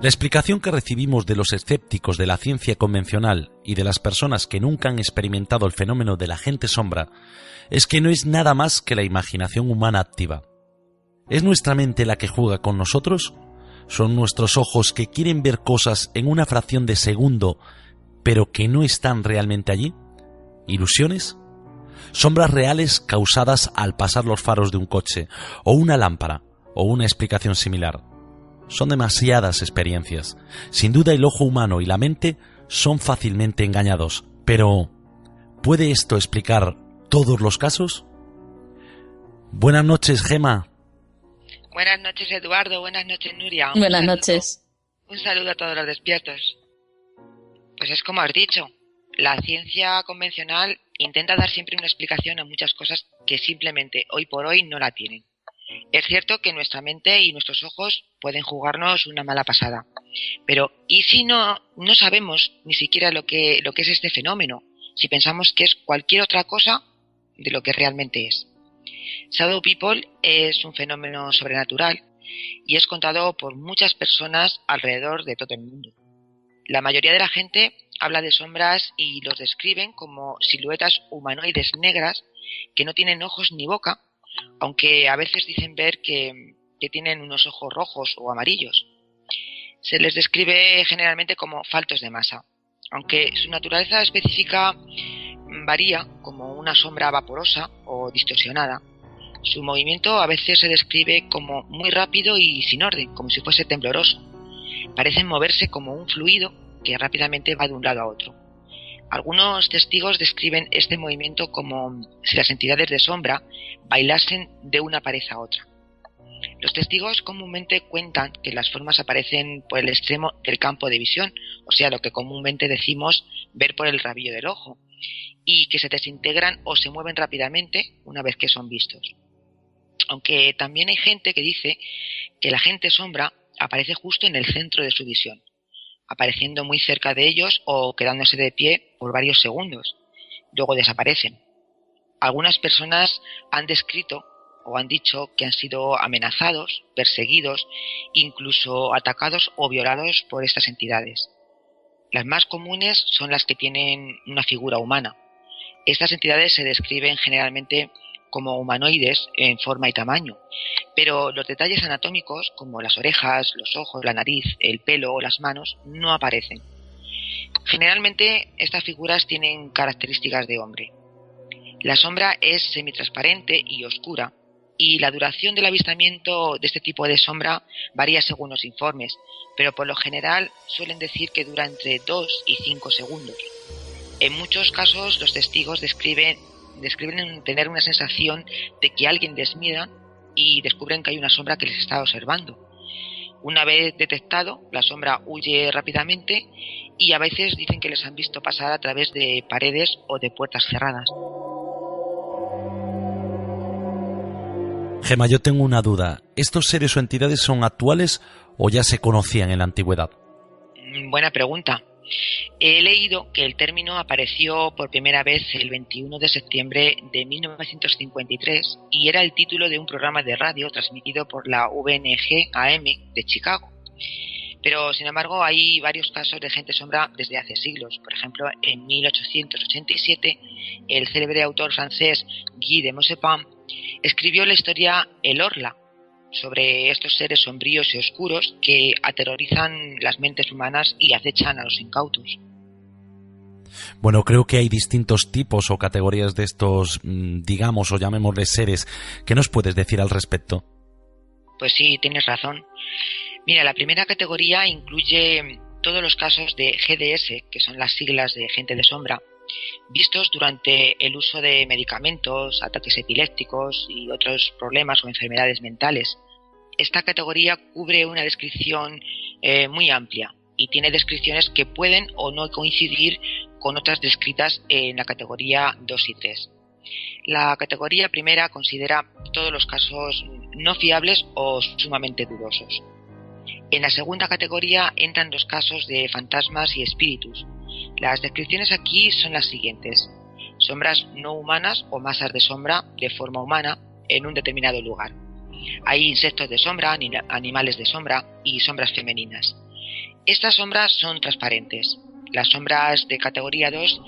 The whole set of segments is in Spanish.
La explicación que recibimos de los escépticos de la ciencia convencional y de las personas que nunca han experimentado el fenómeno de la gente sombra es que no es nada más que la imaginación humana activa. ¿Es nuestra mente la que juega con nosotros? ¿Son nuestros ojos que quieren ver cosas en una fracción de segundo, pero que no están realmente allí? ¿Ilusiones? ¿Sombras reales causadas al pasar los faros de un coche, o una lámpara, o una explicación similar? Son demasiadas experiencias. Sin duda el ojo humano y la mente son fácilmente engañados, pero ¿puede esto explicar todos los casos? Buenas noches, Gema. Buenas noches, Eduardo. Buenas noches, Nuria. Buenas noches. Un saludo a todos los despiertos. Pues es como has dicho, la ciencia convencional intenta dar siempre una explicación a muchas cosas que simplemente hoy por hoy no la tienen. Es cierto que nuestra mente y nuestros ojos pueden jugarnos una mala pasada, pero ¿y si no sabemos ni siquiera lo que es este fenómeno? Si pensamos que es cualquier otra cosa de lo que realmente es. Shadow People es un fenómeno sobrenatural y es contado por muchas personas alrededor de todo el mundo. La mayoría de la gente habla de sombras y los describen como siluetas humanoides negras que no tienen ojos ni boca, aunque a veces dicen ver que tienen unos ojos rojos o amarillos. Se les describe generalmente como faltos de masa, aunque su naturaleza específica varía como una sombra vaporosa o distorsionada. Su movimiento a veces se describe como muy rápido y sin orden, como si fuese tembloroso. Parecen moverse como un fluido que rápidamente va de un lado a otro. Algunos testigos describen este movimiento como si las entidades de sombra bailasen de una pared a otra. Los testigos comúnmente cuentan que las formas aparecen por el extremo del campo de visión, o sea, lo que comúnmente decimos ver por el rabillo del ojo, y que se desintegran o se mueven rápidamente una vez que son vistos. Aunque también hay gente que dice que la gente sombra aparece justo en el centro de su visión, apareciendo muy cerca de ellos o quedándose de pie por varios segundos. Luego desaparecen. Algunas personas han descrito o han dicho que han sido amenazados, perseguidos, incluso atacados o violados por estas entidades. Las más comunes son las que tienen una figura humana. Estas entidades se describen generalmente como humanoides en forma y tamaño, pero los detalles anatómicos como las orejas, los ojos, la nariz, el pelo o las manos no aparecen. Generalmente estas figuras tienen características de hombre. La sombra es semitransparente y oscura, y la duración del avistamiento de este tipo de sombra varía según los informes, pero por lo general suelen decir que dura entre 2 y 5 segundos. En muchos casos los testigos describen tener una sensación de que alguien les mira y descubren que hay una sombra que les está observando. Una vez detectado, la sombra huye rápidamente y a veces dicen que les han visto pasar a través de paredes o de puertas cerradas. Gema, yo tengo una duda. ¿Estos seres o entidades son actuales o ya se conocían en la antigüedad? Buena pregunta. He leído que el término apareció por primera vez el 21 de septiembre de 1953 y era el título de un programa de radio transmitido por la VNG AM de Chicago. Pero, sin embargo, hay varios casos de gente sombra desde hace siglos. Por ejemplo, en 1887, el célebre autor francés Guy de Maupassant escribió la historia El Orla, sobre estos seres sombríos y oscuros que aterrorizan las mentes humanas y acechan a los incautos. Bueno, creo que hay distintos tipos o categorías de estos, digamos, o llamémosles seres. ¿Qué nos puedes decir al respecto? Pues sí, tienes razón. Mira, la primera categoría incluye todos los casos de GDS, que son las siglas de gente de sombra, vistos durante el uso de medicamentos, ataques epilépticos y otros problemas o enfermedades mentales. Esta categoría cubre una descripción muy amplia y tiene descripciones que pueden o no coincidir con otras descritas en la categoría 2 y 3. La categoría primera considera todos los casos no fiables o sumamente dudosos. En la segunda categoría entran los casos de fantasmas y espíritus. Las descripciones aquí son las siguientes: sombras no humanas o masas de sombra de forma humana en un determinado lugar. Hay insectos de sombra, animales de sombra y sombras femeninas. Estas sombras son transparentes. Las sombras de categoría 2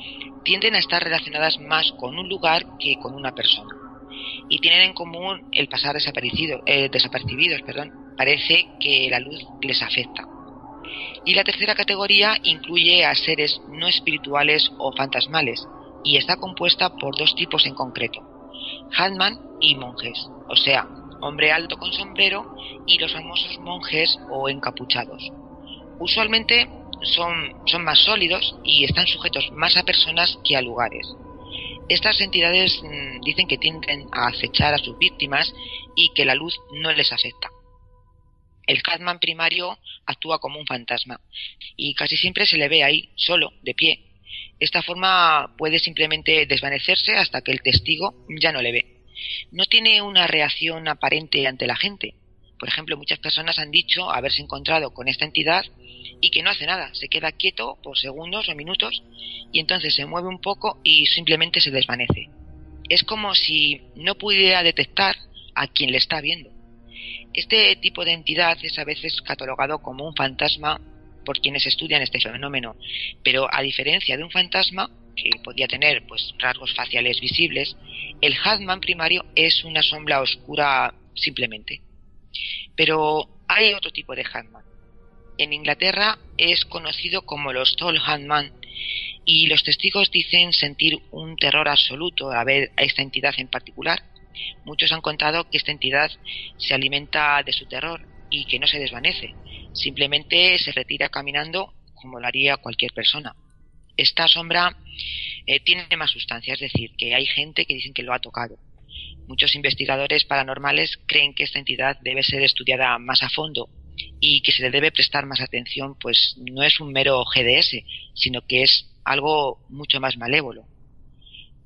tienden a estar relacionadas más con un lugar que con una persona. Y tienen en común el pasar desapercibidos. Parece que la luz les afecta. Y la tercera categoría incluye a seres no espirituales o fantasmales, y está compuesta por dos tipos en concreto: Hatman y monjes, o sea, hombre alto con sombrero y los famosos monjes o encapuchados. Usualmente son más sólidos y están sujetos más a personas que a lugares. Estas entidades dicen que tienden a acechar a sus víctimas y que la luz no les afecta. El Hatman primario actúa como un fantasma y casi siempre se le ve ahí, solo, de pie. Esta forma puede simplemente desvanecerse hasta que el testigo ya no le ve. No tiene una reacción aparente ante la gente. Por ejemplo, muchas personas han dicho haberse encontrado con esta entidad y que no hace nada, se queda quieto por segundos o minutos y entonces se mueve un poco y simplemente se desvanece. Es como si no pudiera detectar a quien le está viendo. Este tipo de entidad es a veces catalogado como un fantasma por quienes estudian este fenómeno, pero a diferencia de un fantasma, que podía tener rasgos faciales visibles, el Hatman primario es una sombra oscura simplemente. Pero hay otro tipo de Hatman. En Inglaterra es conocido como los Tall Hatman, y los testigos dicen sentir un terror absoluto a ver a esta entidad en particular. Muchos han contado que esta entidad se alimenta de su terror y que no se desvanece, simplemente se retira caminando como lo haría cualquier persona. Esta sombra tiene más sustancia, es decir, que hay gente que dicen que lo ha tocado. Muchos investigadores paranormales creen que esta entidad debe ser estudiada más a fondo y que se le debe prestar más atención, pues no es un mero GDS, sino que es algo mucho más malévolo.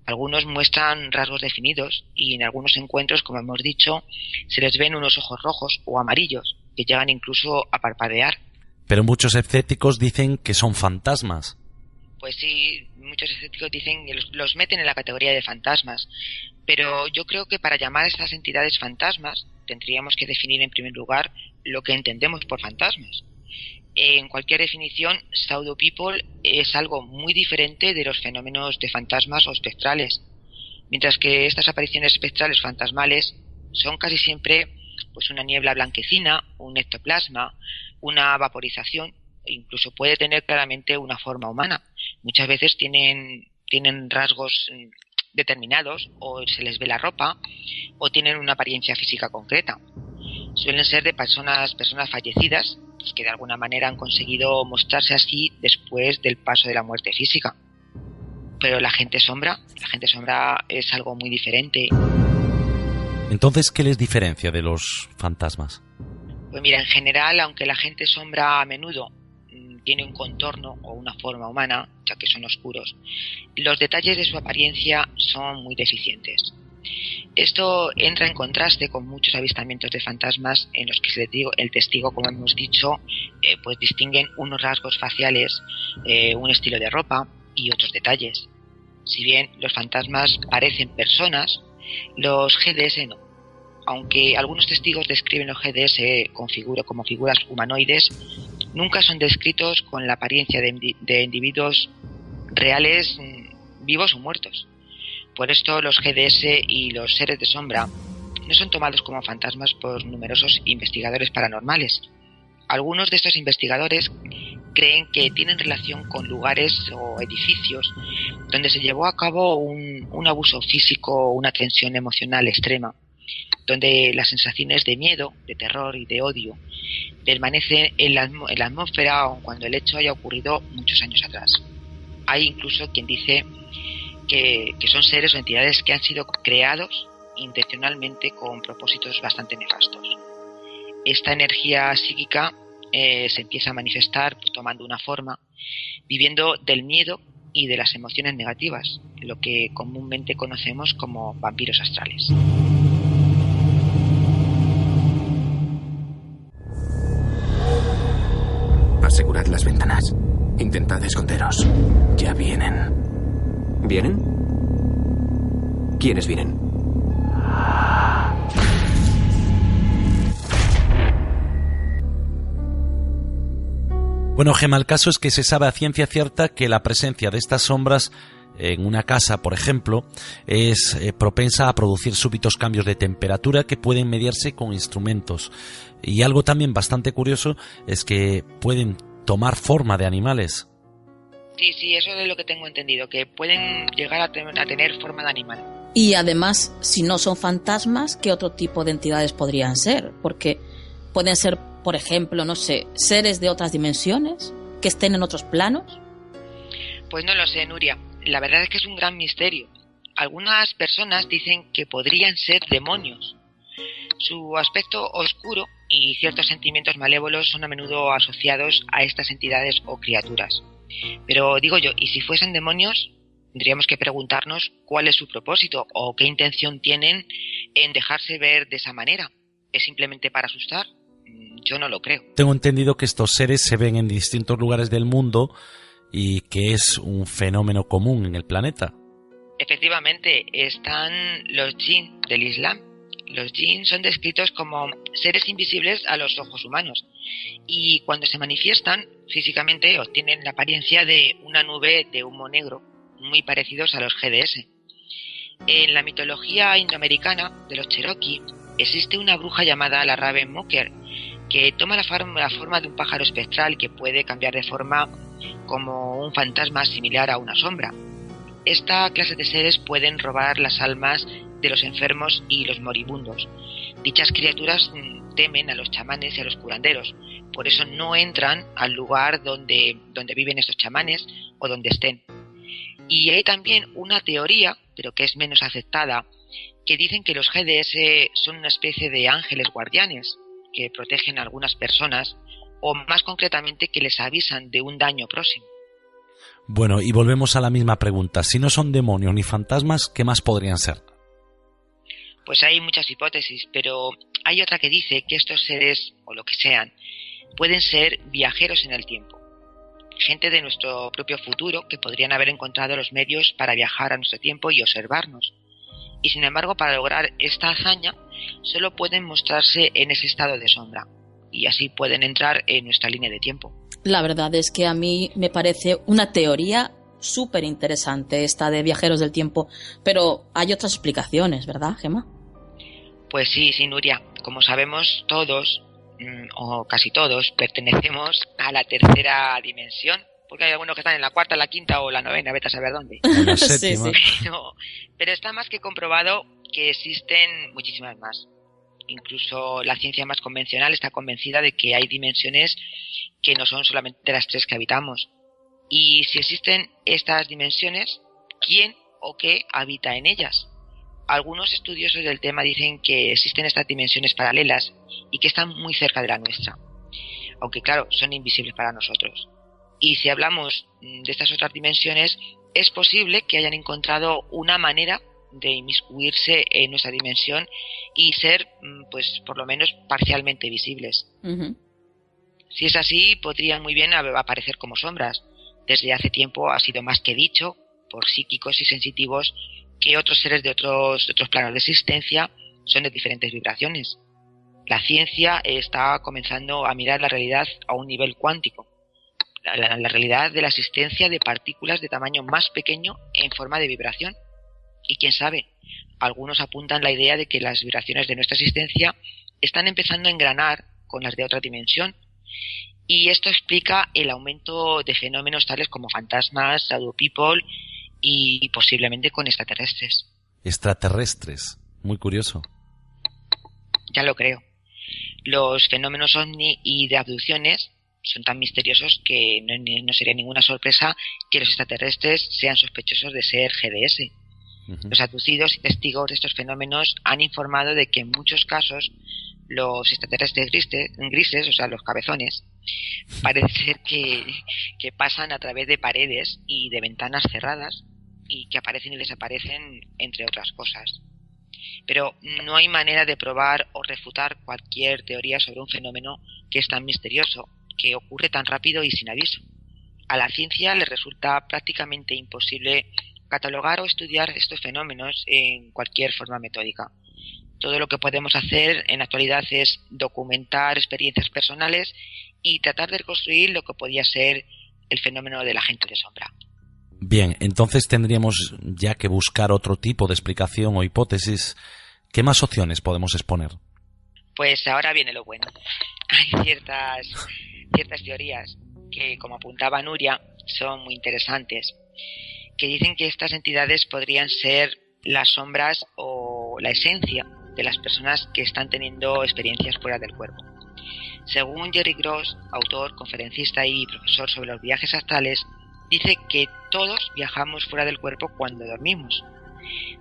Algunos muestran rasgos definidos y en algunos encuentros, como hemos dicho, se les ven unos ojos rojos o amarillos que llegan incluso a parpadear. Pero muchos escépticos dicen que son fantasmas. Pues sí, muchos escépticos dicen que los meten en la categoría de fantasmas, pero yo creo que para llamar a estas entidades fantasmas tendríamos que definir en primer lugar lo que entendemos por fantasmas. En cualquier definición, Pseudo People es algo muy diferente de los fenómenos de fantasmas o espectrales, mientras que estas apariciones espectrales fantasmales son casi siempre una niebla blanquecina, un ectoplasma, una vaporización, e incluso puede tener claramente una forma humana. Muchas veces tienen rasgos determinados, o se les ve la ropa, o tienen una apariencia física concreta. Suelen ser de personas fallecidas, pues que de alguna manera han conseguido mostrarse así después del paso de la muerte física. Pero la gente sombra es algo muy diferente. Entonces, ¿qué les diferencia de los fantasmas? Pues mira, en general, aunque la gente sombra a menudo tiene un contorno o una forma humana, ya que son oscuros, los detalles de su apariencia son muy deficientes. Esto entra en contraste con muchos avistamientos de fantasmas en los que el testigo, como hemos dicho, pues distinguen unos rasgos faciales, un estilo de ropa y otros detalles. Si bien los fantasmas parecen personas, los GDS no. Aunque algunos testigos describen los GDS como figuras humanoides, nunca son descritos con la apariencia de individuos reales, vivos o muertos. Por esto los GDS y los seres de sombra no son tomados como fantasmas por numerosos investigadores paranormales. Algunos de estos investigadores creen que tienen relación con lugares o edificios donde se llevó a cabo un abuso físico o una tensión emocional extrema, donde las sensaciones de miedo, de terror y de odio permanecen en la atmósfera aun cuando el hecho haya ocurrido muchos años atrás. Hay incluso quien dice que son seres o entidades que han sido creados intencionalmente con propósitos bastante nefastos. Esta energía psíquica se empieza a manifestar tomando una forma, viviendo del miedo y de las emociones negativas, lo que comúnmente conocemos como vampiros astrales. Asegurad las ventanas. Intentad esconderos. Ya vienen. ¿Vienen? ¿Quiénes vienen? Bueno, Gemma, el caso es que se sabe a ciencia cierta que la presencia de estas sombras en una casa, por ejemplo, es propensa a producir súbitos cambios de temperatura que pueden mediarse con instrumentos. Y algo también bastante curioso es que pueden tomar forma de animales. Sí, eso es lo que tengo entendido, que pueden llegar a tener forma de animal. Y además, si no son fantasmas, ¿qué otro tipo de entidades podrían ser? Porque pueden ser, por ejemplo, no sé, seres de otras dimensiones, que estén en otros planos. Pues no lo sé, Nuria. La verdad es que es un gran misterio. Algunas personas dicen que podrían ser demonios. Su aspecto oscuro y ciertos sentimientos malévolos son a menudo asociados a estas entidades o criaturas. Pero digo yo, ¿y si fuesen demonios? Tendríamos que preguntarnos cuál es su propósito o qué intención tienen en dejarse ver de esa manera. ¿Es simplemente para asustar? Yo no lo creo. Tengo entendido que estos seres se ven en distintos lugares del mundo y que es un fenómeno común en el planeta. Efectivamente, están los jinn del Islam. Los jinn son descritos como seres invisibles a los ojos humanos y cuando se manifiestan físicamente obtienen la apariencia de una nube de humo negro, muy parecidos a los GDS. En la mitología indoamericana de los Cherokee existe una bruja llamada la Ravenmoker que toma la forma de un pájaro espectral que puede cambiar de forma como un fantasma similar a una sombra. Esta clase de seres pueden robar las almas de los enfermos y los moribundos. Dichas criaturas temen a los chamanes y a los curanderos, por eso no entran al lugar donde viven estos chamanes o donde estén. Y hay también una teoría, pero que es menos aceptada, que dicen que los GDS son una especie de ángeles guardianes que protegen a algunas personas o más concretamente que les avisan de un daño próximo. Bueno, y volvemos a la misma pregunta. Si no son demonios ni fantasmas, ¿qué más podrían ser? Pues hay muchas hipótesis, pero hay otra que dice que estos seres, o lo que sean, pueden ser viajeros en el tiempo. Gente de nuestro propio futuro que podrían haber encontrado los medios para viajar a nuestro tiempo y observarnos. Y sin embargo, para lograr esta hazaña, solo pueden mostrarse en ese estado de sombra. Y así pueden entrar en nuestra línea de tiempo. La verdad es que a mí me parece una teoría súper interesante esta de viajeros del tiempo, pero hay otras explicaciones, ¿verdad, Gemma? Pues sí, Nuria. Como sabemos todos, o casi todos, pertenecemos a la tercera dimensión, porque hay algunos que están en la cuarta, la quinta o la novena, vete a saber dónde. La séptima. Sí. Pero está más que comprobado que existen muchísimas más. Incluso la ciencia más convencional está convencida de que hay dimensiones que no son solamente las tres que habitamos. Y si existen estas dimensiones, ¿quién o qué habita en ellas? Algunos estudiosos del tema dicen que existen estas dimensiones paralelas y que están muy cerca de la nuestra, aunque claro, son invisibles para nosotros. Y si hablamos de estas otras dimensiones, es posible que hayan encontrado una manera de inmiscuirse en nuestra dimensión y ser, pues por lo menos parcialmente visibles. Uh-huh. Si es así, podrían muy bien aparecer como sombras. Desde hace tiempo ha sido más que dicho por psíquicos y sensitivos que otros seres de otros planos de existencia son de diferentes vibraciones. La ciencia está comenzando a mirar la realidad a un nivel cuántico. La realidad de la existencia de partículas de tamaño más pequeño en forma de vibración. Y quién sabe, algunos apuntan la idea de que las vibraciones de nuestra existencia están empezando a engranar con las de otra dimensión. Y esto explica el aumento de fenómenos tales como fantasmas, shadow people y posiblemente con extraterrestres. Extraterrestres, muy curioso. Ya lo creo. Los fenómenos ovni y de abducciones son tan misteriosos que no sería ninguna sorpresa que los extraterrestres sean sospechosos de ser GDS. Uh-huh. Los abducidos y testigos de estos fenómenos han informado de que en muchos casos los extraterrestres grises, o sea, los cabezones, parece ser que pasan a través de paredes y de ventanas cerradas y que aparecen y desaparecen, entre otras cosas. Pero no hay manera de probar o refutar cualquier teoría sobre un fenómeno que es tan misterioso, que ocurre tan rápido y sin aviso. A la ciencia le resulta prácticamente imposible catalogar o estudiar estos fenómenos en cualquier forma metódica. Todo lo que podemos hacer en la actualidad es documentar experiencias personales y tratar de reconstruir lo que podía ser el fenómeno del agente de sombra. Bien, entonces tendríamos ya que buscar otro tipo de explicación o hipótesis. ¿Qué más opciones podemos exponer? Pues ahora viene lo bueno. Hay ciertas teorías que, como apuntaba Nuria, son muy interesantes, que dicen que estas entidades podrían ser las sombras o la esencia de las personas que están teniendo experiencias fuera del cuerpo. Según Jerry Gross, autor, conferencista y profesor sobre los viajes astrales, dice que todos viajamos fuera del cuerpo cuando dormimos.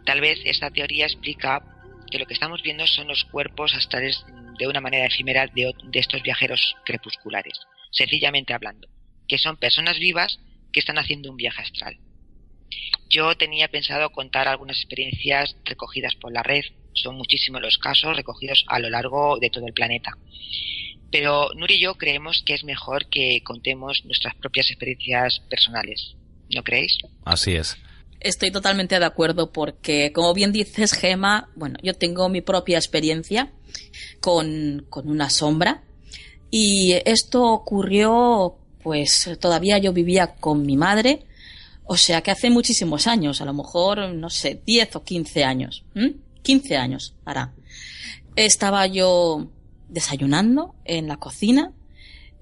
Tal vez esta teoría explica que lo que estamos viendo son los cuerpos astrales de una manera efímera de estos viajeros crepusculares, sencillamente hablando, que son personas vivas que están haciendo un viaje astral. Yo tenía pensado contar algunas experiencias recogidas por la red, son muchísimos los casos recogidos a lo largo de todo el planeta. Pero Nuria y yo creemos que es mejor que contemos nuestras propias experiencias personales, ¿no creéis? Así es. Estoy totalmente de acuerdo porque, como bien dices, Gema, bueno, yo tengo mi propia experiencia con una sombra y esto ocurrió, pues todavía yo vivía con mi madre, o sea que hace muchísimos años, a lo mejor, no sé, 10 o 15 años, 15 años hará. Estaba yo desayunando en la cocina,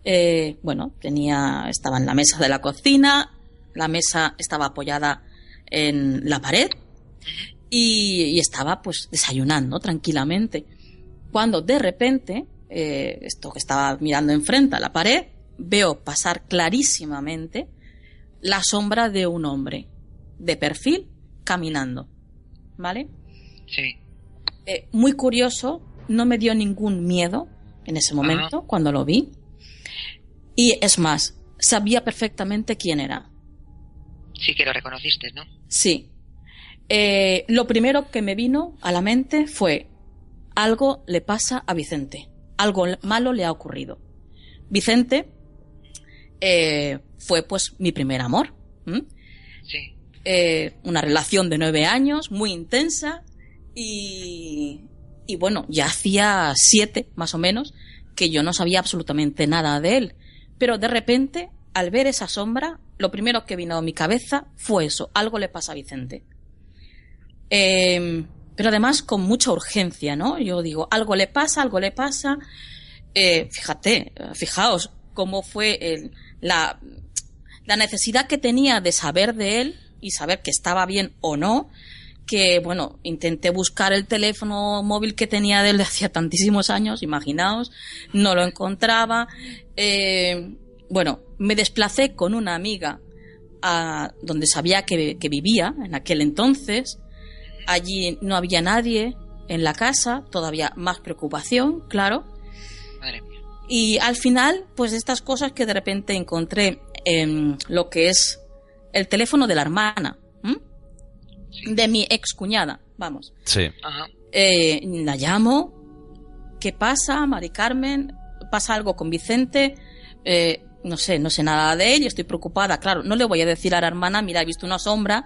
estaba en la mesa de la cocina, la mesa estaba apoyada en la pared y estaba pues desayunando tranquilamente, cuando de repente esto que estaba mirando enfrente a la pared, veo pasar clarísimamente la sombra de un hombre de perfil caminando, ¿vale? Sí. Muy curioso, no me dio ningún miedo en ese momento cuando lo vi, y es más, sabía perfectamente quién era. Sí que lo reconociste, ¿no? Sí. Lo primero que me vino a la mente fue: algo le pasa a Vicente, algo malo le ha ocurrido. Vicente fue pues mi primer amor. Sí. Una relación de 9 años, muy intensa, y bueno, ya hacía 7 más o menos que yo no sabía absolutamente nada de él, pero de repente, al ver esa sombra, lo primero que vino a mi cabeza fue eso: algo le pasa a Vicente. Pero además con mucha urgencia, ¿no? Yo digo, algo le pasa, algo le pasa. Fijaos cómo fue la necesidad que tenía de saber de él y saber que estaba bien o no, que, bueno, intenté buscar el teléfono móvil que tenía de él de hacía tantísimos años, imaginaos, no lo encontraba. Bueno, me desplacé con una amiga a donde sabía que vivía en aquel entonces. Allí no había nadie en la casa, todavía más preocupación, claro. Madre mía. Y al final, pues estas cosas que de repente encontré en lo que es el teléfono de la hermana, Sí. de mi excuñada, vamos. Sí. Ajá. La llamo. ¿Qué pasa, Mari Carmen? ¿Pasa algo con Vicente? No sé nada de él y estoy preocupada. Claro, no le voy a decir a la hermana: mira, he visto una sombra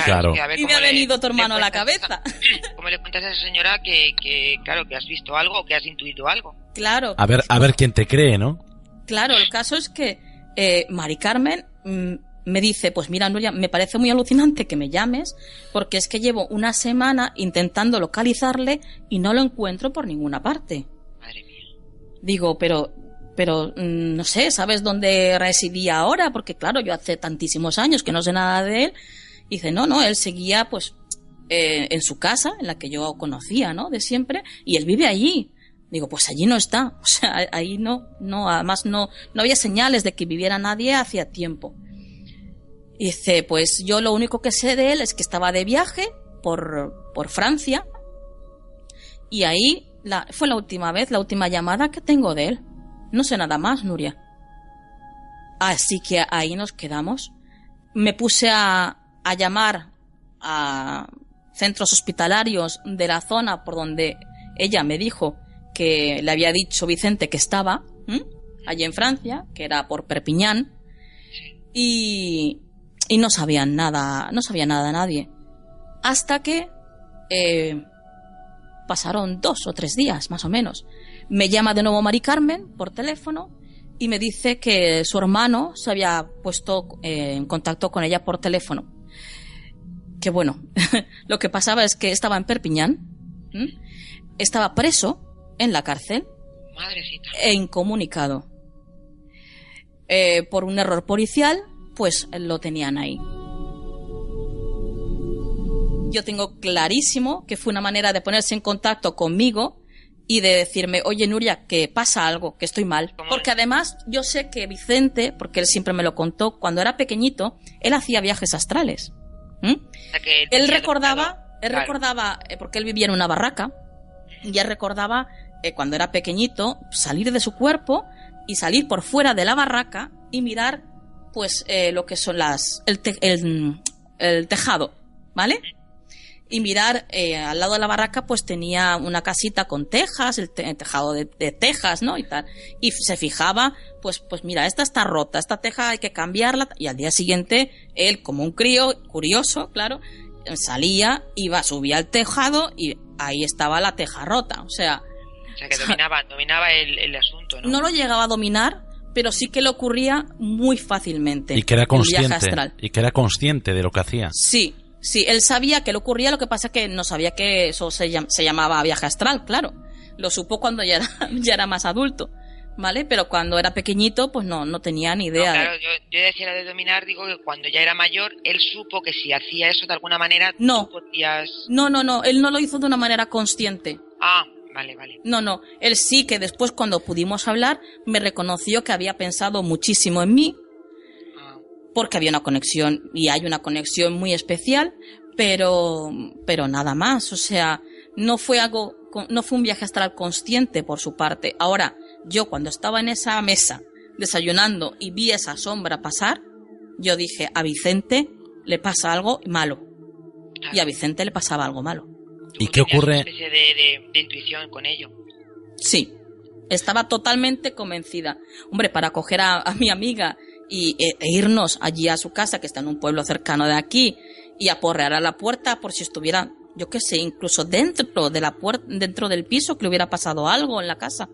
Claro. y me ha venido tu hermano a la cabeza. ¿Cómo le cuentas a esa señora que claro, que has visto algo, que has intuido algo? Claro. A ver quién te cree, ¿no? Claro, el caso es que Mari Carmen me dice: pues mira, Nuria, me parece muy alucinante que me llames, porque es que llevo una semana intentando localizarle y no lo encuentro por ninguna parte. Madre mía. Digo, pero no sé, ¿sabes dónde residía ahora? Porque claro, yo hace tantísimos años que no sé nada de él. Y dice, no, él seguía pues en su casa, en la que yo conocía, ¿no? De siempre, y él vive allí. Digo, pues allí no está, o sea, ahí no, además no había señales de que viviera nadie hacía tiempo. Y dice, pues yo lo único que sé de él es que estaba de viaje por Francia, y ahí fue la última llamada que tengo de él. No sé nada más, Nuria. Así que ahí nos quedamos. Me puse a llamar a centros hospitalarios de la zona por donde ella me dijo que le había dicho Vicente que estaba, allí en Francia, que era por Perpiñán, y no sabían nada, nadie. Hasta que pasaron 2 o 3 días, más o menos. Me llama de nuevo Mari Carmen por teléfono y me dice que su hermano se había puesto en contacto con ella por teléfono. Que bueno, lo que pasaba es que estaba en Perpiñán, estaba preso en la cárcel. Madrecita. E incomunicado. Por un error policial, pues lo tenían ahí. Yo tengo clarísimo que fue una manera de ponerse en contacto conmigo y de decirme, oye Nuria, que pasa algo, que estoy mal. Porque además yo sé que Vicente, porque él siempre me lo contó, cuando era pequeñito, él hacía viajes astrales. Él recordaba, porque él vivía en una barraca, y él recordaba cuando era pequeñito salir de su cuerpo y salir por fuera de la barraca y mirar pues lo que son el tejado, ¿vale? Y mirar al lado de la barraca pues tenía una casita con tejas, el tejado de tejas, ¿no? Y tal. Y se fijaba, pues mira, esta está rota, esta teja hay que cambiarla. Y al día siguiente, él, como un crío, curioso, claro, salía, subía al tejado y ahí estaba la teja rota. O sea que dominaba el asunto, ¿no? No lo llegaba a dominar, pero sí que le ocurría muy fácilmente. Y que era consciente de lo que hacía. Sí, él sabía que le ocurría, lo que pasa que no sabía que eso se llamaba viaje astral, claro. Lo supo cuando ya era más adulto, ¿vale? Pero cuando era pequeñito, pues no tenía ni idea. No, claro, yo decía de dominar, digo que cuando ya era mayor, él supo que si hacía eso de alguna manera, no. tú podías... No, él no lo hizo de una manera consciente. Vale. No, él sí que después cuando pudimos hablar, me reconoció que había pensado muchísimo en mí, porque había una conexión, y hay una conexión muy especial, pero nada más. O sea, no fue un viaje astral consciente por su parte. Ahora, yo cuando estaba en esa mesa desayunando y vi esa sombra pasar, yo dije, a Vicente le pasa algo malo. Claro. Y a Vicente le pasaba algo malo. ¿Y qué ocurre? Una especie de intuición con ello. Sí, estaba totalmente convencida. Hombre, para coger a mi amiga e irnos allí a su casa, que está en un pueblo cercano de aquí, y aporrear a la puerta por si estuviera, yo qué sé, incluso dentro de la puerta, dentro del piso, que le hubiera pasado algo en la casa.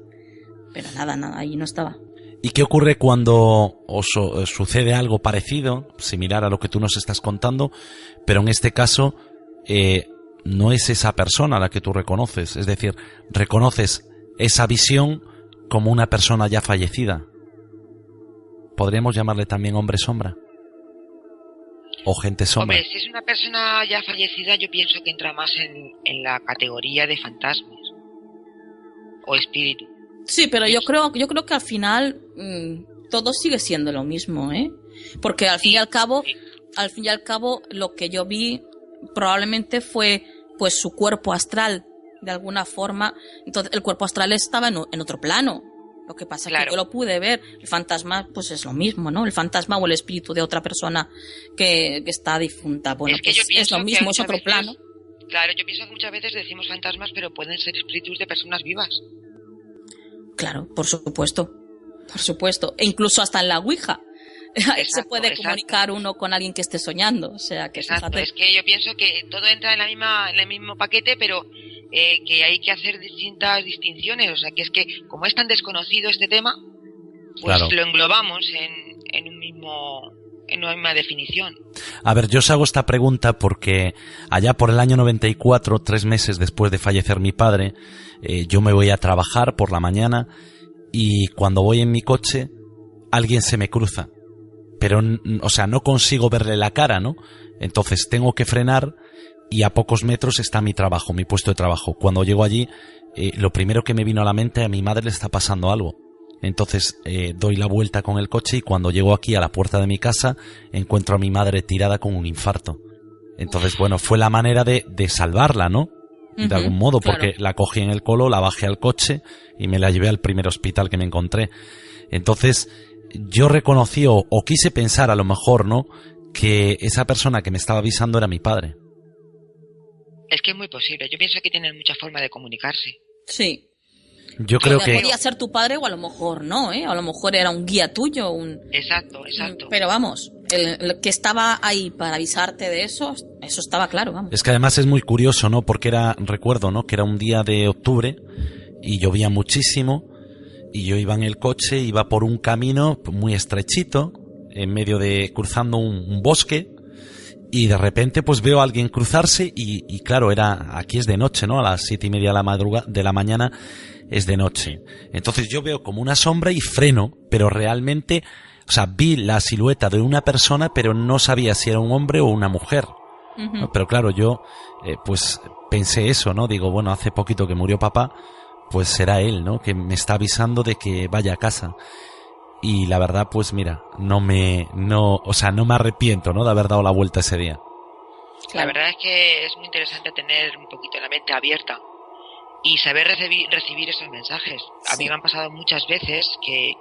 Pero nada, allí no estaba. ¿Y qué ocurre cuando os sucede algo parecido, similar a lo que tú nos estás contando, pero en este caso no es esa persona a la que tú reconoces? Es decir, reconoces esa visión como una persona ya fallecida. ¿Podríamos llamarle también hombre sombra? ¿O gente sombra? Hombre, si es una persona ya fallecida, yo pienso que entra más en la categoría de fantasmas o espíritu. Sí, pero yo creo que al final todo sigue siendo lo mismo, ¿eh? Porque al fin y al cabo, lo que yo vi probablemente fue pues su cuerpo astral, de alguna forma. Entonces el cuerpo astral estaba en otro plano. Lo que pasa es que yo lo pude ver. El fantasma pues es lo mismo, ¿no? El fantasma o el espíritu de otra persona que está difunta. Bueno, es que pues es lo mismo, es otro plano. Claro, yo pienso que muchas veces decimos fantasmas, pero pueden ser espíritus de personas vivas. Claro, por supuesto. E incluso hasta en la Ouija. Se puede comunicar uno con alguien que esté soñando. O sea, que fíjate. Es que yo pienso que todo entra en el mismo paquete, pero que hay que hacer distintas distinciones. O sea, que es que como es tan desconocido este tema, pues claro, lo englobamos en una misma definición. A ver, yo os hago esta pregunta porque allá por el año 94, 3 meses después de fallecer mi padre, yo me voy a trabajar por la mañana y cuando voy en mi coche alguien se me cruza, pero o sea, no consigo verle la cara, ¿no? Entonces tengo que frenar y a pocos metros está mi trabajo, mi puesto de trabajo. Cuando llego allí, lo primero que me vino a la mente, a mi madre le está pasando algo. Entonces doy la vuelta con el coche y cuando llego aquí a la puerta de mi casa encuentro a mi madre tirada con un infarto. Entonces, bueno, fue la manera de salvarla, ¿no? De algún modo, porque la cogí en el colo, la bajé al coche y me la llevé al primer hospital que me encontré. Entonces, yo reconocí o quise pensar a lo mejor, ¿no?, que esa persona que me estaba avisando era mi padre. Es que es muy posible. Yo pienso que tienen mucha forma de comunicarse. Sí. Yo creo que podía ser tu padre o a lo mejor no, ¿eh? A lo mejor era un guía tuyo, Exacto. Pero vamos, el que estaba ahí para avisarte de eso estaba claro, vamos. Es que además es muy curioso, ¿no? Porque recuerdo, ¿no? Que era un día de octubre y llovía muchísimo y yo iba en el coche, iba por un camino muy estrechito, en medio cruzando un bosque, y de repente pues veo a alguien cruzarse y claro, aquí es de noche, ¿no? A las 7:30 de la mañana es de noche. Entonces yo veo como una sombra y freno, pero realmente, o sea, vi la silueta de una persona, pero no sabía si era un hombre o una mujer. Uh-huh. Pero claro, yo pues pensé eso, ¿no? Digo, bueno, hace poquito que murió papá, pues será él, ¿no? Que me está avisando de que vaya a casa. Y la verdad, pues mira, no me arrepiento, ¿no? De haber dado la vuelta ese día. La verdad es que es muy interesante tener un poquito la mente abierta y saber recibir esos mensajes. A mí me han pasado muchas veces que,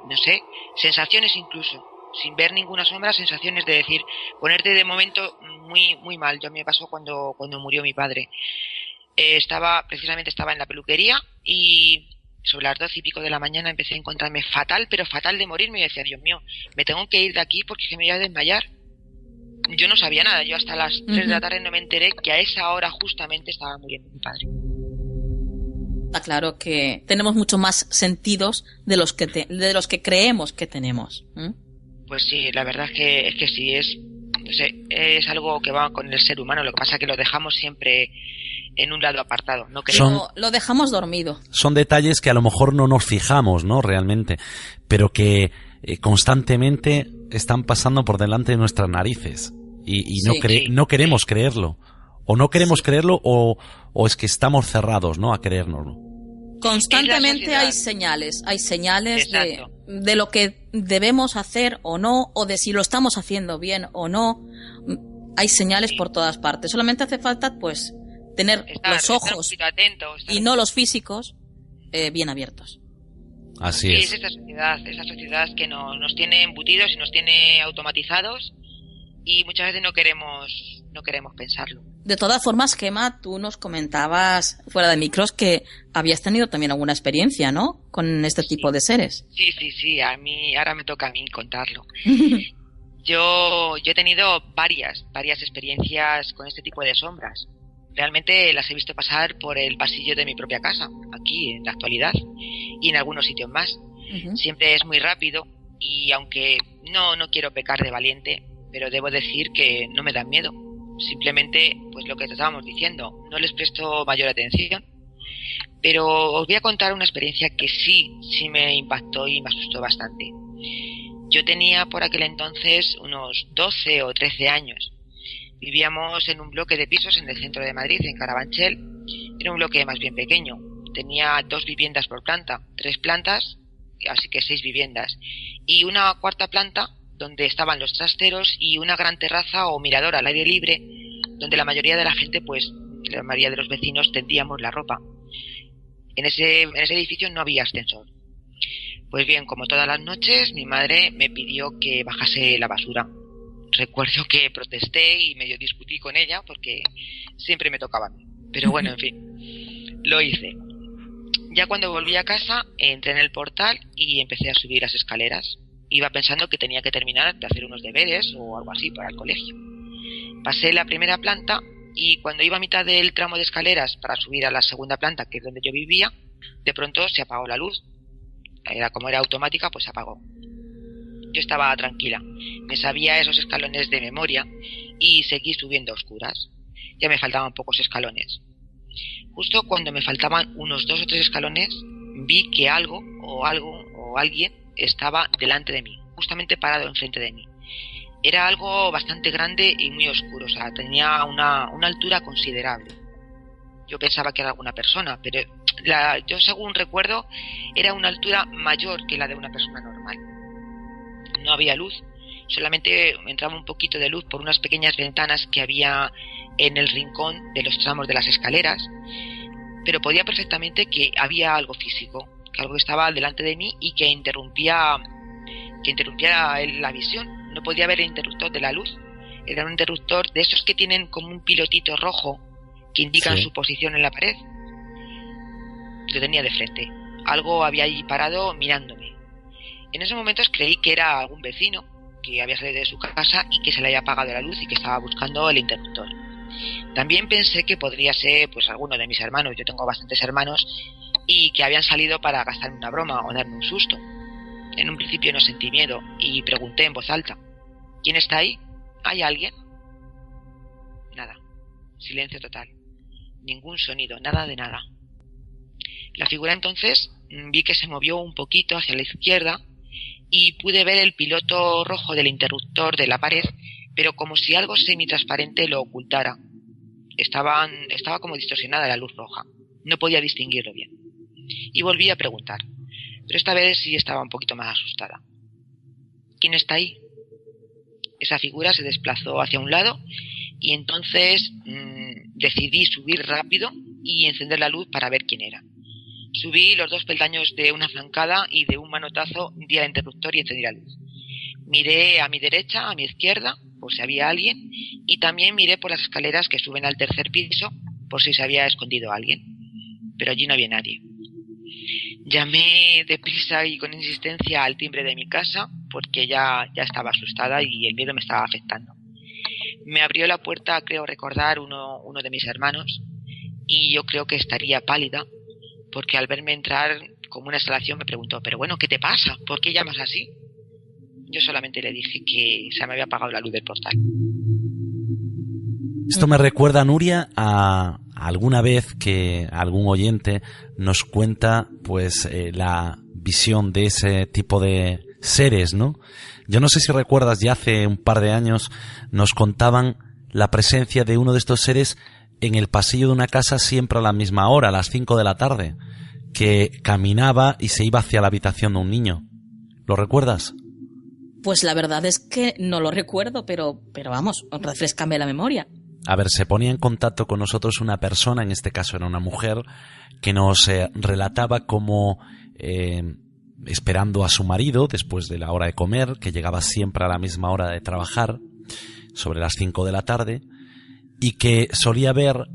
no sé, sensaciones incluso, sin ver ninguna sombra, sensaciones de decir, ponerte de momento muy, muy mal. Yo me pasó cuando murió mi padre. Estaba en la peluquería y sobre las 12:00 de la mañana empecé a encontrarme fatal, pero fatal de morirme, y decía, Dios mío, me tengo que ir de aquí porque me voy a desmayar. Yo no sabía nada, yo hasta las 3 de la tarde no me enteré que a esa hora justamente estaba muriendo mi padre. Está claro que tenemos mucho más sentidos de los que creemos que tenemos. Pues sí, la verdad es que sí, no sé, es algo que va con el ser humano, lo que pasa es que lo dejamos siempre en un lado apartado. No lo dejamos dormido. Son detalles que a lo mejor no nos fijamos, ¿no? Realmente, pero que constantemente están pasando por delante de nuestras narices y no queremos creerlo. O no queremos creerlo o es que estamos cerrados, ¿no? A creérnoslo. Constantemente hay señales de lo que debemos hacer o no, o de si lo estamos haciendo bien o no. Hay señales por todas partes. Solamente hace falta, pues, tener los ojos y no los físicos bien abiertos. Así es. Es esa sociedad que nos tiene embutidos y nos tiene automatizados y muchas veces no queremos pensarlo. De todas formas, Gemma, tú nos comentabas fuera de micros que habías tenido también alguna experiencia, ¿no? Con este tipo de seres. Sí, ahora me toca a mí contarlo. Yo he tenido varias experiencias con este tipo de sombras. Realmente las he visto pasar por el pasillo de mi propia casa, aquí en la actualidad, y en algunos sitios más. Uh-huh. Siempre es muy rápido y aunque no quiero pecar de valiente, pero debo decir que no me dan miedo. Simplemente, pues lo que te estábamos diciendo, no les presto mayor atención. Pero os voy a contar una experiencia que sí me impactó y me asustó bastante. Yo tenía por aquel entonces unos 12 o 13 años. Vivíamos en un bloque de pisos en el centro de Madrid, en Carabanchel. Era un bloque más bien pequeño. Tenía 2 viviendas por planta, 3 plantas, así que 6 viviendas. Y una cuarta planta donde estaban los trasteros y una gran terraza o mirador al aire libre, donde la mayoría de la gente, pues, la mayoría de los vecinos tendíamos la ropa. En ese edificio no había ascensor. Pues bien, como todas las noches, mi madre me pidió que bajase la basura. Recuerdo que protesté y medio discutí con ella porque siempre me tocaba a mí. Pero bueno, en fin, lo hice. Ya cuando volví a casa, entré en el portal y empecé a subir las escaleras. Iba pensando que tenía que terminar de hacer unos deberes o algo así para el colegio. Pasé la primera planta y cuando iba a mitad del tramo de escaleras para subir a la segunda planta, que es donde yo vivía, de pronto se apagó la luz. Como era automática, pues se apagó. Yo estaba tranquila, me sabía esos escalones de memoria y seguí subiendo a oscuras. Ya me faltaban pocos escalones. Justo cuando me faltaban unos 2 o 3 escalones, vi que algo o alguien estaba delante de mí, justamente parado enfrente de mí. Era algo bastante grande y muy oscuro, o sea, tenía una altura considerable. Yo pensaba que era alguna persona, pero yo según recuerdo era una altura mayor que la de una persona normal. No había luz, solamente entraba un poquito de luz por unas pequeñas ventanas que había en el rincón de los tramos de las escaleras, pero podía perfectamente que había algo físico, que algo estaba delante de mí y que interrumpía la visión. No podía ver el interruptor de la luz. Era un interruptor de esos que tienen como un pilotito rojo que indican su posición en la pared. Lo tenía de frente. Algo había ahí parado mirándome. En esos momentos creí que era algún vecino, que había salido de su casa y que se le había apagado la luz y que estaba buscando el interruptor. También pensé que podría ser pues alguno de mis hermanos, yo tengo bastantes hermanos, y que habían salido para gastarme una broma o darme un susto. En un principio no sentí miedo y pregunté en voz alta: ¿quién está ahí? ¿Hay alguien? Nada. Silencio total. Ningún sonido, nada de nada. La figura entonces vi que se movió un poquito hacia la izquierda y pude ver el piloto rojo del interruptor de la pared, pero como si algo semitransparente lo ocultara. Estaba como distorsionada la luz roja. No podía distinguirlo bien. Y volví a preguntar, pero esta vez sí estaba un poquito más asustada. ¿Quién está ahí? Esa figura se desplazó hacia un lado y entonces decidí subir rápido y encender la luz para ver quién era. Subí los 2 peldaños de una zancada y de un manotazo di al interruptor y encendí la luz. Miré a mi derecha, a mi izquierda, por si había alguien, y también miré por las escaleras que suben al 3er piso por si se había escondido alguien. Pero allí no había nadie. Llamé deprisa y con insistencia al timbre de mi casa porque ya estaba asustada y el miedo me estaba afectando. Me abrió la puerta, creo recordar, uno de mis hermanos, y yo creo que estaría pálida porque al verme entrar como una exhalación me preguntó: pero bueno, ¿qué te pasa? ¿Por qué llamas así? Yo solamente le dije que se me había apagado la luz del portal. Esto me recuerda, Nuria, a alguna vez que algún oyente nos cuenta pues la visión de ese tipo de seres, ¿no? Yo no sé si recuerdas, ya hace un par de años nos contaban la presencia de uno de estos seres en el pasillo de una casa siempre a la misma hora, a las 5 de la tarde, que caminaba y se iba hacia la habitación de un niño. ¿Lo recuerdas? Pues la verdad es que no lo recuerdo, pero vamos, refréscame la memoria. A ver, se ponía en contacto con nosotros una persona, en este caso era una mujer, que nos relataba cómo esperando a su marido después de la hora de comer, que llegaba siempre a la misma hora de trabajar, sobre las 5 de la tarde, y que solía ver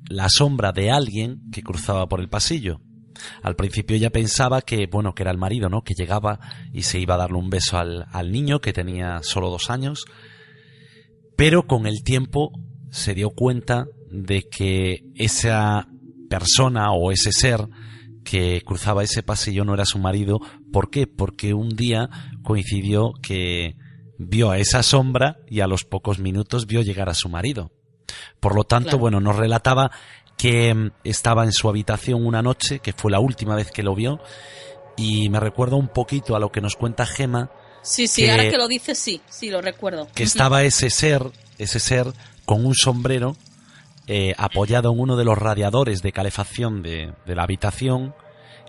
la sombra de alguien que cruzaba por el pasillo. Al principio ella pensaba que, bueno, que era el marido, ¿no?, que llegaba y se iba a darle un beso al niño, que tenía solo 2 años, pero con el tiempo se dio cuenta de que esa persona o ese ser que cruzaba ese pasillo no era su marido. ¿Por qué? Porque un día coincidió que vio a esa sombra y a los pocos minutos vio llegar a su marido. Por lo tanto, claro, bueno, nos relataba que estaba en su habitación una noche, que fue la última vez que lo vio, y me recuerda un poquito a lo que nos cuenta Gema. Sí, ahora que lo dices, sí, lo recuerdo. Que estaba ese ser con un sombrero apoyado en uno de los radiadores de calefacción de la habitación.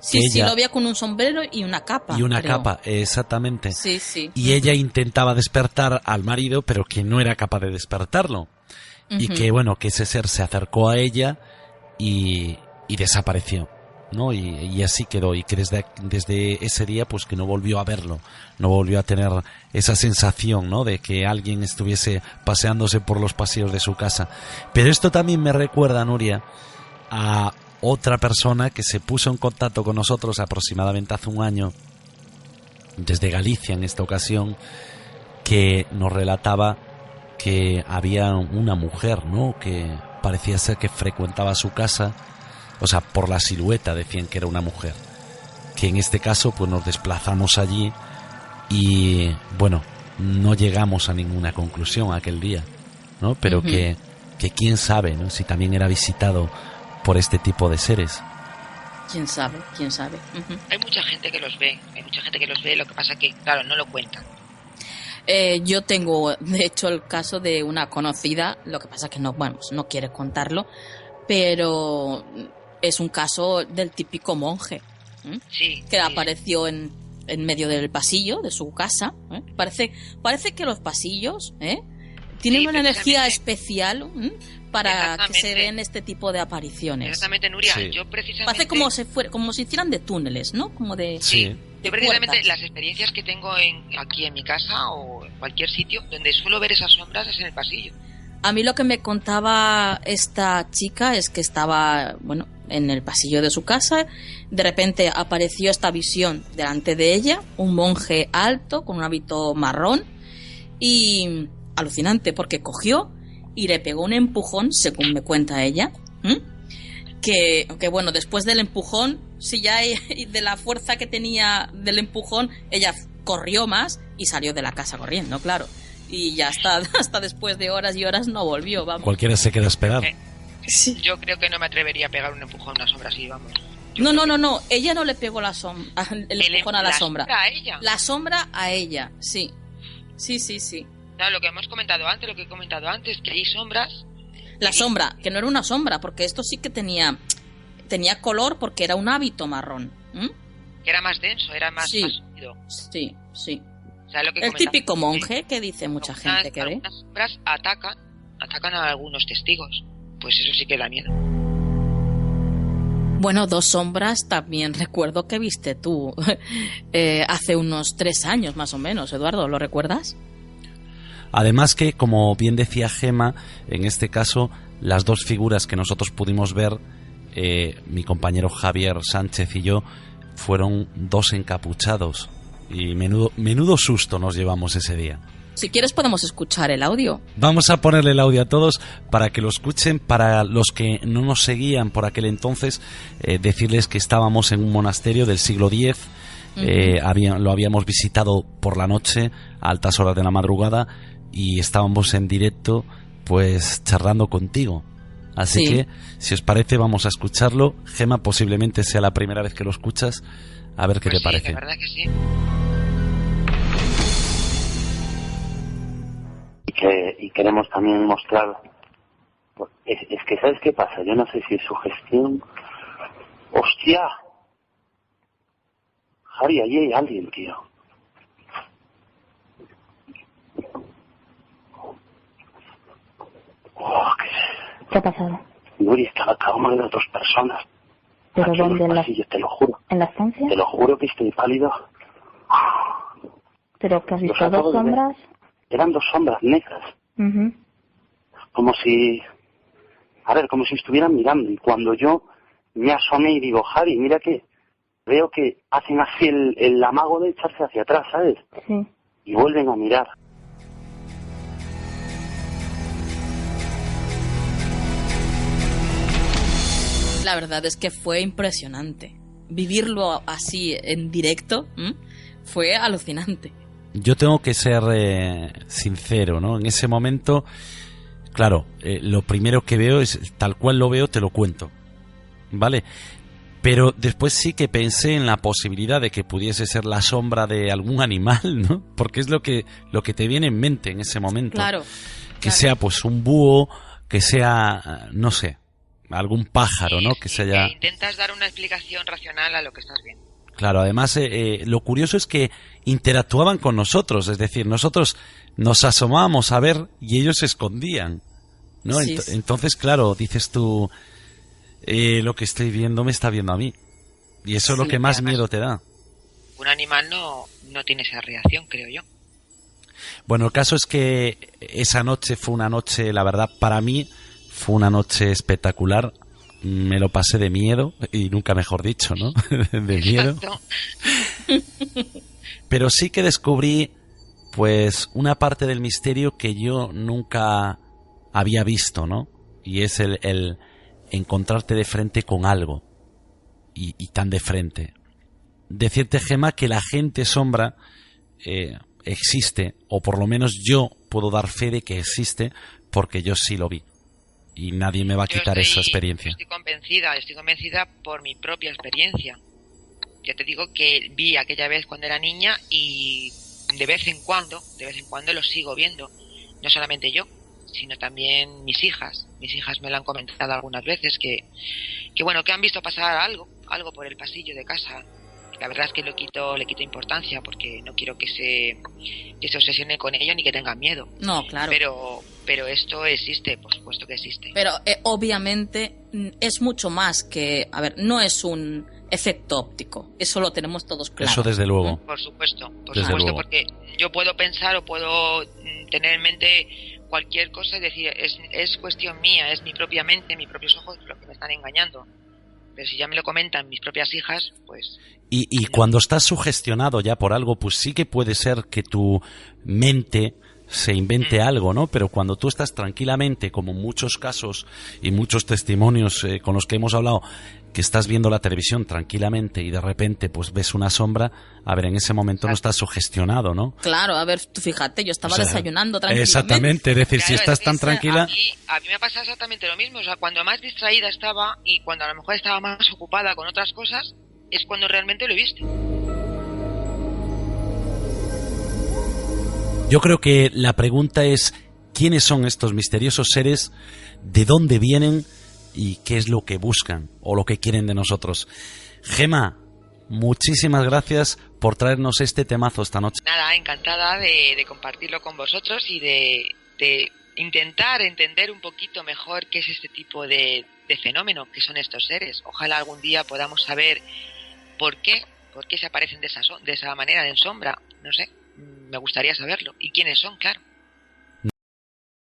Sí, lo veía con un sombrero y una capa. Y una capa, exactamente. Sí. Y ella intentaba despertar al marido, pero que no era capaz de despertarlo. Y que, bueno, que ese ser se acercó a ella y desapareció, ¿no? Y así quedó. Y que desde ese día, pues que no volvió a verlo. No volvió a tener esa sensación, ¿no?, de que alguien estuviese paseándose por los pasillos de su casa. Pero esto también me recuerda, Nuria, a otra persona que se puso en contacto con nosotros aproximadamente hace un año, desde Galicia en esta ocasión, que nos relataba que había una mujer, ¿no?, que parecía ser que frecuentaba su casa, o sea, por la silueta decían que era una mujer. Que en este caso, pues nos desplazamos allí y, bueno, no llegamos a ninguna conclusión aquel día, ¿no? Pero que quién sabe, ¿no?, si también era visitado por este tipo de seres. ¿Quién sabe? Hay mucha gente que los ve, lo que pasa que, claro, no lo cuentan. Yo tengo, de hecho, el caso de una conocida, lo que pasa que no quiere contarlo, pero es un caso del típico monje, que apareció en medio del pasillo de su casa. Parece que los pasillos tienen una energía especial para que se den este tipo de apariciones. Exactamente, Nuria. Yo precisamente... Parece como si hicieran de túneles, ¿no? Como de... Sí. Yo precisamente las experiencias que tengo aquí en mi casa o en cualquier sitio donde suelo ver esas sombras es en el pasillo. A mí lo que me contaba esta chica es que estaba, bueno, en el pasillo de su casa. De repente apareció esta visión delante de ella, un monje alto con un hábito marrón Y alucinante, porque cogió y le pegó un empujón, según me cuenta ella, que bueno, después del empujón, si ya de la fuerza que tenía del empujón, ella corrió más y salió de la casa corriendo, claro. Y ya hasta después de horas y horas no volvió, vamos. Cualquiera se queda a esperar. Sí. Yo creo que no me atrevería a pegar un empujón a una sombra así, vamos. No, ella no le pegó el empujón a la sombra. ¿La sombra a ella? La sombra a ella, sí. Sí. Claro, lo que he comentado antes, que hay sombras. La sombra, que no era una sombra, porque esto sí que tenía color porque era un hábito marrón. Que era más denso, era más Sí. sólido. Sí. O sea, lo que El comentaba. típico monje que dice mucha gente que ve. Algunas sombras atacan a algunos testigos. Pues eso sí que da miedo. Bueno, 2 sombras también recuerdo que viste tú hace unos 3 años más o menos, Eduardo, ¿lo recuerdas? Además que, como bien decía Gema, en este caso, las 2 figuras que nosotros pudimos ver, mi compañero Javier Sánchez y yo, fueron 2 encapuchados. Y menudo susto nos llevamos ese día. Si quieres podemos escuchar el audio. Vamos a ponerle el audio a todos para que lo escuchen. Para los que no nos seguían por aquel entonces, decirles que estábamos en un monasterio del siglo X. Lo habíamos visitado por la noche a altas horas de la madrugada y estábamos en directo pues charlando contigo. Así que, si os parece, vamos a escucharlo. Gema, posiblemente sea la primera vez que lo escuchas. A ver qué te parece. La verdad que sí. Y queremos también mostrar, es que ¿sabes qué pasa? Yo no sé si es sugestión. ¡Hostia! Javi, allí hay alguien, tío. ¿Qué ha pasado? Nuri, estaba acabamos de 2 personas. ¿Pero Aquí dónde? en los pasillos, te lo juro. ¿En la estancia? Te lo juro que estoy pálido. ¿Pero que has Los visto acabo 2 de ver. sombras? Eran 2 sombras negras. Ujú. Como si estuvieran mirando. Y cuando yo me asomé y digo, Javi, mira que veo que hacen así el amago de echarse hacia atrás, ¿sabes? Sí. Y vuelven a mirar. La verdad es que fue impresionante. Vivirlo así en directo fue alucinante. Yo tengo que ser sincero, ¿no? En ese momento, claro, lo primero que veo es, tal cual lo veo, te lo cuento, ¿vale? Pero después sí que pensé en la posibilidad de que pudiese ser la sombra de algún animal, ¿no? Porque es lo que te viene en mente en ese momento. Claro. Que sea pues un búho, que sea, no sé, algún pájaro, ¿no? Que se haya... Intentas dar una explicación racional a lo que estás viendo. Claro, además lo curioso es que interactuaban con nosotros, es decir, nosotros nos asomábamos a ver y ellos se escondían, ¿no? Sí. Entonces, claro, dices tú, lo que estoy viendo me está viendo a mí. Y eso es lo que más además, miedo te da. Un animal no tiene esa reacción, creo yo. Bueno, el caso es que esa noche fue una noche, la verdad, para mí fue una noche espectacular. Me lo pasé de miedo, y nunca mejor dicho, ¿no? De miedo. Exacto. Pero sí que descubrí, pues, una parte del misterio que yo nunca había visto, ¿no? Y es el encontrarte de frente con algo. Y tan de frente. Decirte, Gema, que la gente sombra existe, o por lo menos yo puedo dar fe de que existe, porque yo sí lo vi. Y nadie me va a quitar esa experiencia. Estoy convencida por mi propia experiencia. Yo te digo que vi aquella vez cuando era niña y de vez en cuando lo sigo viendo. No solamente yo, sino también mis hijas. Mis hijas me lo han comentado algunas veces que bueno, que han visto pasar algo por el pasillo de casa. La verdad es que le quito importancia porque no quiero que se obsesione con ello ni que tengan miedo. No, claro. Pero esto existe, por supuesto que existe. Pero obviamente es mucho más que... A ver, no es un efecto óptico. Eso lo tenemos todos claro. Eso desde luego. Por supuesto, luego. Porque yo puedo pensar o puedo tener en mente cualquier cosa, es decir, es cuestión mía, es mi propia mente, mis propios ojos los que me están engañando. Pero si ya me lo comentan mis propias hijas, pues... Y cuando estás sugestionado ya por algo, pues sí que puede ser que tu mente se invente algo, ¿no? Pero cuando tú estás tranquilamente, como muchos casos y muchos testimonios con los que hemos hablado, que estás viendo la televisión tranquilamente y de repente pues ves una sombra, a ver, en ese momento no estás sugestionado, ¿no? Claro, a ver, tú fíjate, yo estaba desayunando tranquilamente. Exactamente, es decir, Claro, si estás tan a tranquila... a mí me pasa exactamente lo mismo. O sea, cuando más distraída estaba y cuando a lo mejor estaba más ocupada con otras cosas, es cuando realmente lo he visto. Yo creo que la pregunta es, ¿quiénes son estos misteriosos seres? ¿De dónde vienen? ¿Y qué es lo que buscan o lo que quieren de nosotros? Gema, muchísimas gracias por traernos este temazo esta noche. Nada, encantada de compartirlo con vosotros y de intentar entender un poquito mejor qué es este tipo de fenómeno, qué son estos seres. Ojalá algún día podamos saber por qué se aparecen de esa manera en sombra, no sé. Me gustaría saberlo. ¿Y quiénes son? Claro.